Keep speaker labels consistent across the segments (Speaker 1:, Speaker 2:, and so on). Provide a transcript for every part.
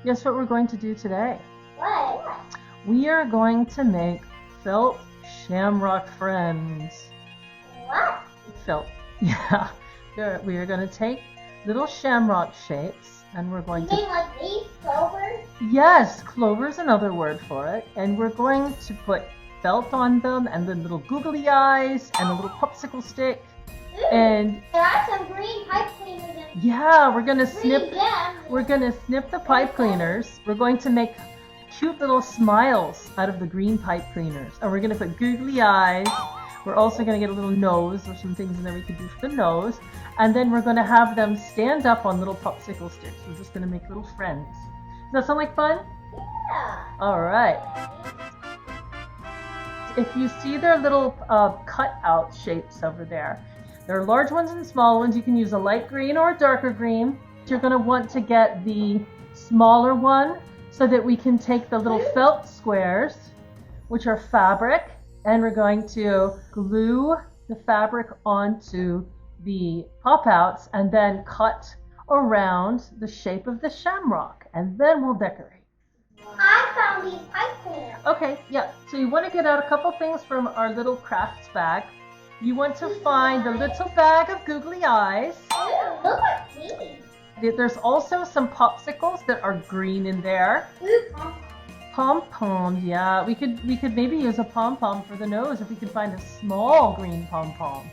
Speaker 1: Guess what we're going to do today?
Speaker 2: What?
Speaker 1: We are going to make felt shamrock friends.
Speaker 2: What?
Speaker 1: Felt, yeah. We are going to take little shamrock shapes and we're going
Speaker 2: You
Speaker 1: to...
Speaker 2: mean like these clovers?
Speaker 1: Yes, clover's another word for it. And we're going to put felt on them and then little googly eyes and a little popsicle stick.
Speaker 2: Ooh,
Speaker 1: And
Speaker 2: there are some green pipe cleaners and
Speaker 1: yeah, we're going to
Speaker 2: green
Speaker 1: snip...
Speaker 2: gems.
Speaker 1: We're going to snip the pipe cleaners. We're going to make cute little smiles out of the green pipe cleaners. And we're going to put googly eyes. We're also going to get a little nose. There's some things in there we could do for the nose. And then we're going to have them stand up on little popsicle sticks. We're just going to make little friends. Does that sound like fun?
Speaker 2: Yeah.
Speaker 1: All right. If you see their little cut-out shapes over there, there are large ones and small ones. You can use a light green or a darker green. You're going to want to get the smaller one so that we can take the little felt squares, which are fabric, and we're going to glue the fabric onto the pop-outs and then cut around the shape of the shamrock, and then we'll decorate.
Speaker 2: I found these pipe cleaners.
Speaker 1: Okay, yeah, so you want to get out a couple things from our little crafts bag. You want to find the little bag of googly eyes.
Speaker 2: Ooh, look at these.
Speaker 1: There's also some popsicles that are green in there.
Speaker 2: Ooh,
Speaker 1: Pom-poms, yeah. We could maybe use a pom-pom for the nose if we could find a small green pom-pom.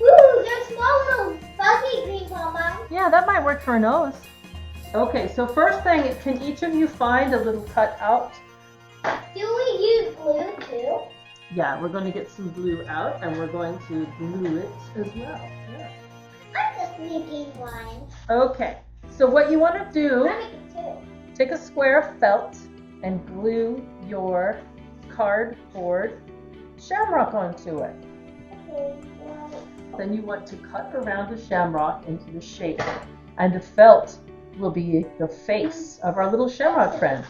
Speaker 2: ooh, there's small little fuzzy green pom-poms.
Speaker 1: Yeah, that might work for a nose. Okay, so first thing, can each of you find a little cutout?
Speaker 2: Do we use glue too?
Speaker 1: Yeah, we're going to get some glue out and we're going to glue it as well. Yeah.
Speaker 2: I'm just making one.
Speaker 1: Okay, so what you want to do,
Speaker 2: I'm making two.
Speaker 1: take a square of felt and glue your cardboard shamrock onto it.
Speaker 2: Okay, well,
Speaker 1: Then you want to cut around the shamrock into the shape, and the felt will be the face of our little shamrock friend.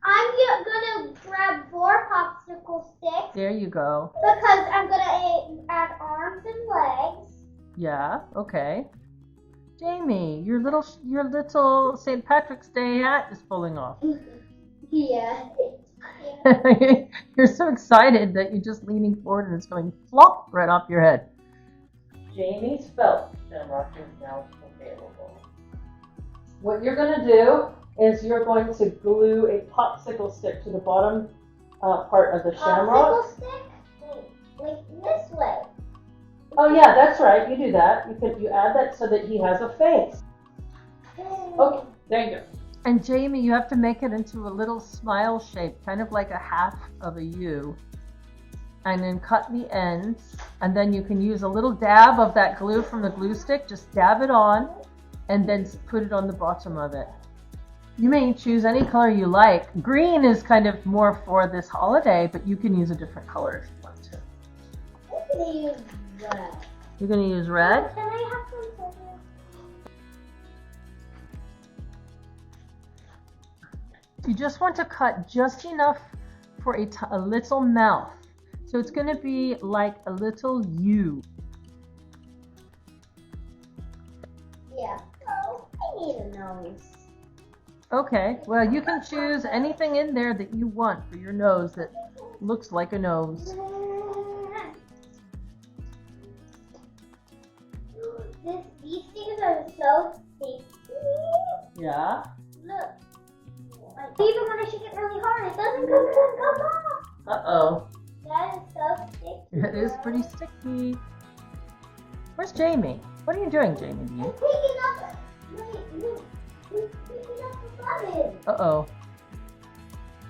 Speaker 2: I'm gonna grab 4 popsicle sticks
Speaker 1: There you go.
Speaker 2: because I'm gonna add arms and legs.
Speaker 1: Yeah, okay. Jamie, your little St. Patrick's Day hat is pulling off.
Speaker 2: Yeah.
Speaker 1: You're so excited that you're just leaning forward and it's going flop right off your head. Jamie's felt shamrock is now available. What you're going to do is you're going to glue a popsicle stick to the bottom part of the shamrock.
Speaker 2: Popsicle stick? Wait, like this way.
Speaker 1: Oh yeah, that's right. You do that. You add that so that he has a face. Okay, there you go. And Jamie, you have to make it into a little smile shape, kind of like a half of a U. And then cut the ends, and then you can use a little dab of that glue from the glue stick, just dab it on, and then put it on the bottom of it. You may choose any color you like. Green is kind of more for this holiday, but you can use a different color if you want to.
Speaker 2: I'm gonna use red.
Speaker 1: You're going to use red?
Speaker 2: Can I have some silver?
Speaker 1: You just want to cut just enough for a little mouth. So it's going to be like a little U.
Speaker 2: Yeah. Oh, I need a nose.
Speaker 1: Okay, well you can choose anything in there that you want for your nose that looks like a nose.
Speaker 2: These things are so tasty.
Speaker 1: Yeah.
Speaker 2: Look. Even when I shake it really hard, it doesn't come off.
Speaker 1: Uh-oh.
Speaker 2: That is so sticky.
Speaker 1: It is pretty sticky. Where's Jamie? What are you doing, Jamie?
Speaker 2: I'm picking up. Look, picking up the button.
Speaker 1: Uh-oh.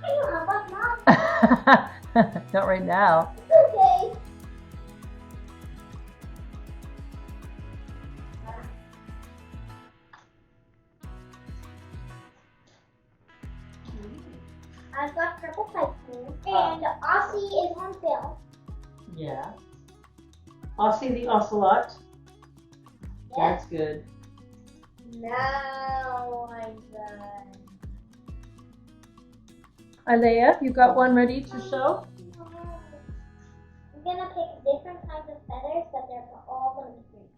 Speaker 2: I don't have a mom.
Speaker 1: Not right now.
Speaker 2: Okay. I've got purple pipe cleaners, and Aussie is on sale.
Speaker 1: Yeah. Aussie the Ocelot.
Speaker 2: Yes.
Speaker 1: That's good.
Speaker 2: Now I'm done.
Speaker 1: Alea, you got one ready to show?
Speaker 2: I'm gonna pick different kinds of feathers, but they're all gonna be green.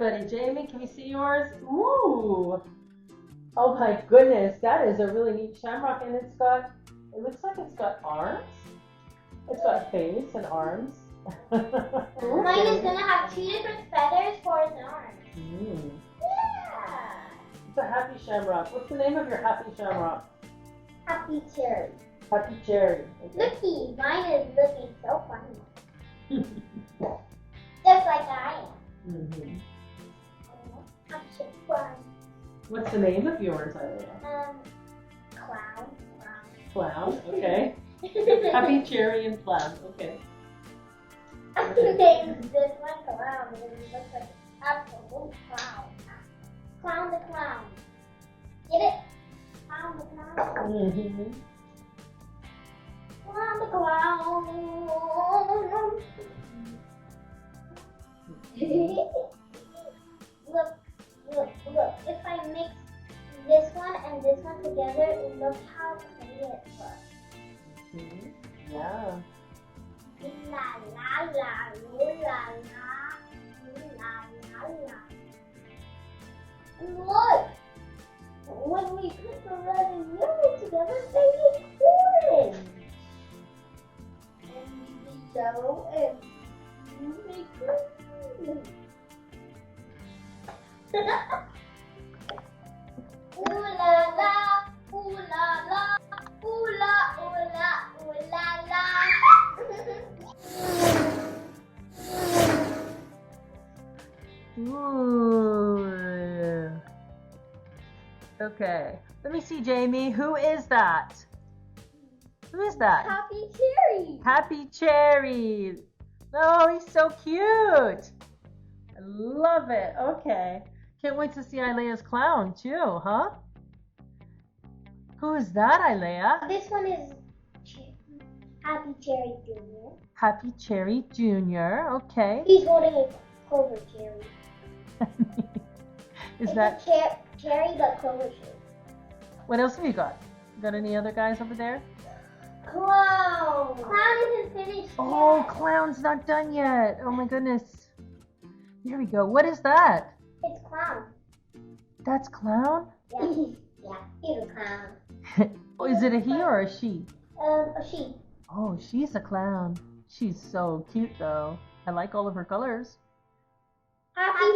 Speaker 1: everybody. Jamie, can we see yours? Ooh. Oh my goodness, that is a really neat shamrock, and it looks like it's got arms. It's got face and arms.
Speaker 2: Mine is gonna have 2 different feathers for its arms.
Speaker 1: Mm.
Speaker 2: Yeah.
Speaker 1: It's a happy shamrock. What's the name of your happy shamrock?
Speaker 2: Happy cherry.
Speaker 1: Happy cherry. Okay.
Speaker 2: Looky, mine is looking so funny. Just like I am.
Speaker 1: Mm-hmm.
Speaker 2: I'm so fun.
Speaker 1: What's the name of yours, Isaiah?
Speaker 2: Clown.
Speaker 1: Clown. Okay. Happy cherry and clown. Okay.
Speaker 2: I named this one Clown because it looks like an absolute clown. Clown the clown. Get it? Clown the clown.
Speaker 1: Mm-hmm.
Speaker 2: Clown the clown. Look. If I mix this one and this one together, look how pretty it looks.
Speaker 1: Mm-hmm. Yeah.
Speaker 2: La la la la la la. Look! When we put the red and yellow together, they make orange. And the yellow and you make green. Ooh la la, ooh la la, ooh la, ooh la, ooh la la.
Speaker 1: Ooh. Okay. Let me see, Jamie. Who is that? Who is that?
Speaker 2: Happy Cherry.
Speaker 1: Happy Cherry. Oh, he's so cute. I love it. Okay. Can't wait to see Ilea's clown too, huh? Who is that, Ilea?
Speaker 2: This one is Happy Cherry Jr.
Speaker 1: Happy Cherry Jr. Okay.
Speaker 2: He's holding a clover cherry.
Speaker 1: Is
Speaker 2: It's
Speaker 1: that
Speaker 2: a cherry but clover shape?
Speaker 1: what else have you got? You got any other guys over there?
Speaker 2: Clown. Clown isn't finished
Speaker 1: Oh,
Speaker 2: yet.
Speaker 1: clown's not done yet. Oh my goodness. Here we go. What is that?
Speaker 2: It's clown.
Speaker 1: That's clown?
Speaker 2: Yeah. Yeah. He's a clown.
Speaker 1: Oh, is it a he or a she?
Speaker 2: A sheep.
Speaker 1: Oh, she's a clown. She's so cute though. I like all of her colors.
Speaker 2: Happy